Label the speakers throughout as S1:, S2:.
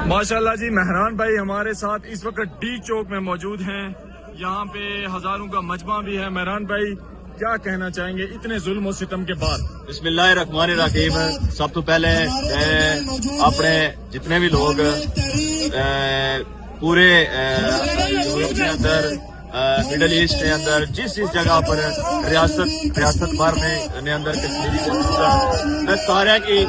S1: माशाल्लाह जी, मेहरान भाई हमारे साथ इस वक्त डी चौक में मौजूद हैं। यहाँ पे हजारों का मजमा भी है। मेहरान भाई क्या कहना चाहेंगे इतने जुल्म और सितम के बाद?
S2: बिस्मिल्लाहिर्रहमानिर्रहीम। सब तो पहले अपने जितने भी लोग पूरे यूरोप के अंदर, मिडल ईस्ट के अंदर, जिस जगह पर रियासत भर में अंदर कश्मीरी मैं सारे की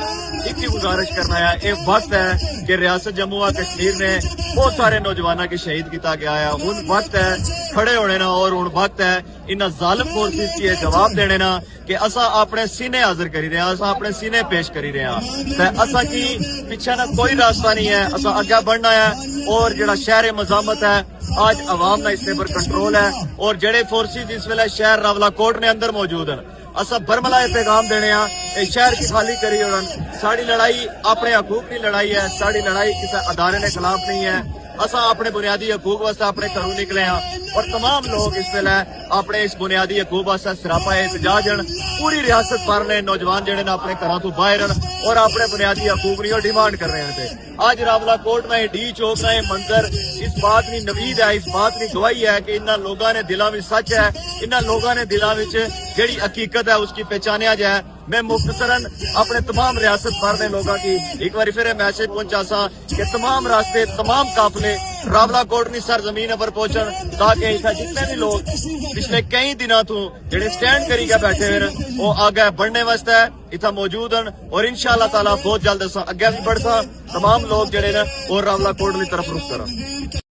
S2: एक ही गुजारिश करना है। एक वक्त है कि रियासत जम्मू और कश्मीर ने बहुत सारे नौजवानों की शहीद किया गया है। हुन वक्त है खड़े होने ना, और हुन वक्त है इन जालिम फोर्सेस की जवाब देने ना कि असा अपने सीने हाजिर करी रहे हैं, असा अपने सीने पेश करी रहे हैं। असा की पीछे ना कोई रास्ता नहीं है, असा आगे बढ़ना है। और जड़ा शहर मजामत है आज अवाम ना इसके पर कंट्रोल है। और जड़े फोर्सेस इस वेले शहर रावलाकोट ने अंदर मौजूद हैं, असा बरमला पैगाम देने शहर की खाली करी और साड़ी लड़ाई अपने हकूक की लड़ाई है, साड़ी लड़ाई किसी अदारे के खिलाफ नहीं है। असा अपने बुनियादी हकूक वास्ते अपने घरों निकले हैं और तमाम लोग इस वेले अपने इस बुनियादी हकूक वास्ते सरापा एहतजाज हैं। पूरी रियासत भर ने नौजवान जड़े अपने घरों तो बाहर और अपने बुनियादी हकूक की डिमांड कर रहे हैं। आज रावलाकोट में डी चौक में मंजर इस बात की नवीद है, इस बात की गवाही है कि इन लोगों ने दिलों में सच है, इन लोगों ने दिलों में जड़ी हकीकत है उसकी पहचानिया जाए। मैं मुख्तसरन अपने तमाम रियासत भर के लोगों की एक बार फिर मैसेज पहुंचा सा कि तमाम रास्ते, तमाम काफले रावलाकोट की सरजमीन पर पहुंचन, ताकि इतना जितने भी लोग पिछले कई दिनों तो जेडे स्टैंड करी के बैठे हुए वो आगे बढ़ने वास्ते इतना मौजूद हैं। और इंशाअल्लाह ताला बहुत जल्द अगे भी बढ़सा तमाम लोग जेडे ने और रावलाकोट की तरफ रुख करा।